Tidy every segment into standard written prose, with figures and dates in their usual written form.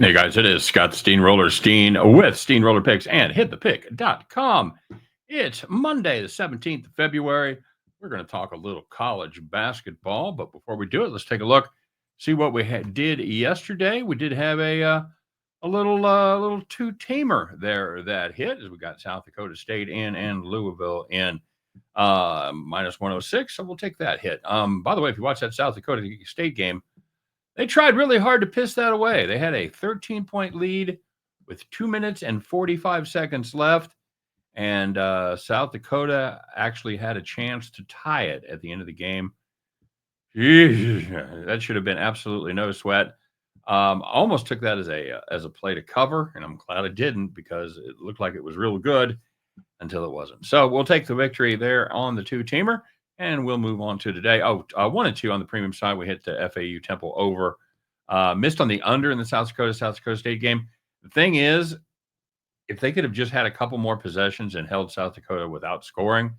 Hey guys, it is Scott Steamroller Steen with Steamroller Picks and hitthepick.com. It's Monday, the 17th of February. We're going to talk a little college basketball, but before we do it, let's take a look, see what we did yesterday. We did have a little two-teamer there that hit as we got South Dakota State in and Louisville in minus 106, so we'll take that hit. By the way, if you watch that South Dakota State game, they tried really hard to piss that away. They had a 13-point lead with 2 minutes and 45 seconds left, and South Dakota actually had a chance to tie it at the end of the game. Jeez, that should have been absolutely no sweat. I almost took that as a play to cover, and I'm glad I didn't because it looked like it was real good until it wasn't. So we'll take the victory there on the two-teamer. And we'll move on to today. 1 and 2 on the premium side. We hit the FAU Temple over. Missed on the under in the South Dakota State game. The thing is, if they could have just had a couple more possessions and held South Dakota without scoring,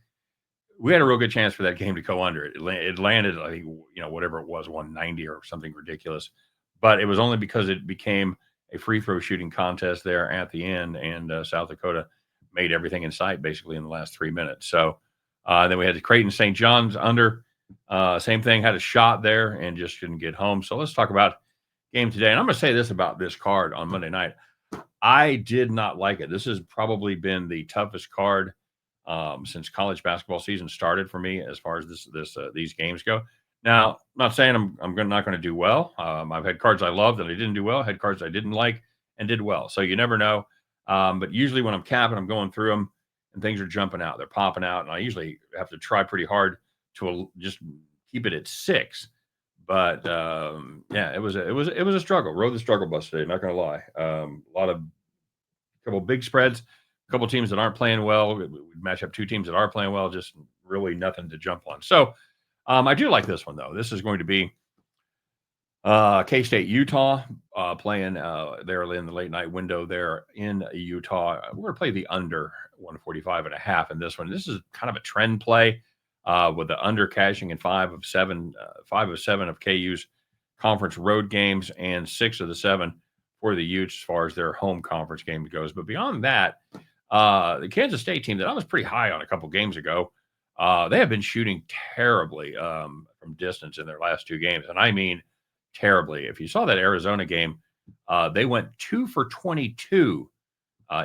we had a real good chance for that game to go under. It landed, I think, whatever it was, 190 or something ridiculous. But it was only because it became a free throw shooting contest there at the end, and South Dakota made everything in sight basically in the last 3 minutes. So then we had the Creighton St. John's under. Same thing, had a shot there and just couldn't get home. So let's talk about game today. And I'm going to say this about this card on Monday night. I did not like it. This has probably been the toughest card since college basketball season started for me as far as these games go. Now, I'm not saying I'm not going to do well. I've had cards I loved that I didn't do well, had cards I didn't like and did well. So you never know. But usually when I'm capping, I'm going through them and things are jumping out. They're popping out. And I usually have to try pretty hard to just keep it at 6. But yeah, it was a struggle. Rode the struggle bus today. Not going to lie. A couple big spreads, a couple teams that aren't playing well. We match up 2 teams that are playing well. Just really nothing to jump on. So I do like this one though. This is going to be K-State Utah playing there in the late night window there in Utah. We're going to play the under 145.5 in this one. This is kind of a trend play with the under cashing in 5 of 7 of KU's conference road games and 6 of the 7 for the Utes as far as their home conference game goes. But beyond that, the Kansas State team that I was pretty high on a couple games ago, they have been shooting terribly from distance in their last 2 games. And I mean terribly. If you saw that Arizona game, they went 2 for 22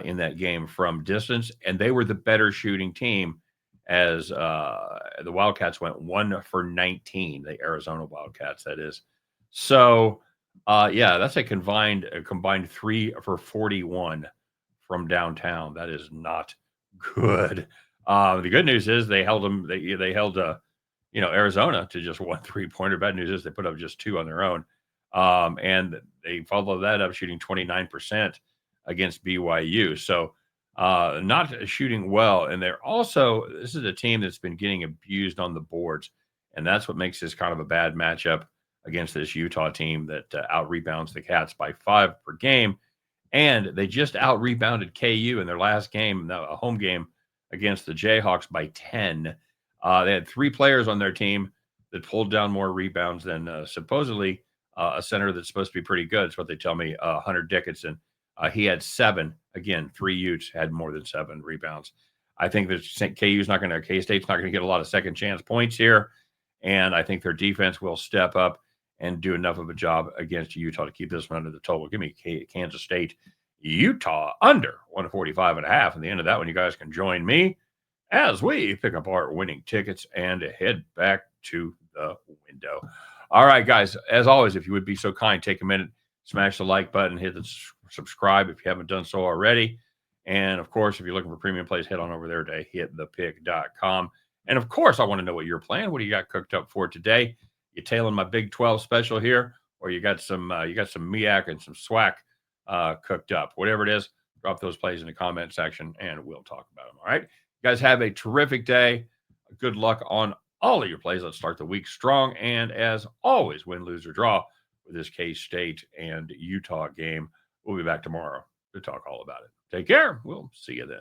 in that game from distance, and they were the better shooting team as the Wildcats went 1 for 19, the Arizona Wildcats, that is. So, yeah, that's a combined 3 for 41 from downtown. That is not good. The good news is they held them. They held Arizona to just 1 3-pointer. Bad news is they put up just 2 on their own, and they followed that up shooting 29% against BYU. So not shooting well. And this is a team that's been getting abused on the boards, and that's what makes this kind of a bad matchup against this Utah team that out rebounds the Cats by 5 per game. And they just out rebounded KU in their last game, a home game against the Jayhawks by 10. They had 3 players on their team that pulled down more rebounds than supposedly a center that's supposed to be pretty good. It's what they tell me. Hunter Dickinson, he had 7. Again, 3 Utes had more than 7 rebounds. I think that K-State's not going to get a lot of second chance points here, and I think their defense will step up and do enough of a job against Utah to keep this one under the total. Give me Kansas State, Utah under 145.5. At the end of that one, you guys can join me as we pick up our winning tickets and head back to the window. All right, guys, as always, if you would be so kind, take a minute, smash the like button, hit the subscribe if you haven't done so already. And, of course, if you're looking for premium plays, head on over there to hitthepick.com. And, of course, I want to know what you're playing. What do you got cooked up for today? You tailing my Big 12 special here, or you got some MEAC and some SWAC cooked up? Whatever it is, drop those plays in the comment section, and we'll talk about them. All right? You guys have a terrific day. Good luck on all of your plays. Let's start the week strong. And as always, win, lose, or draw with this K-State and Utah game. We'll be back tomorrow to talk all about it. Take care. We'll see you then.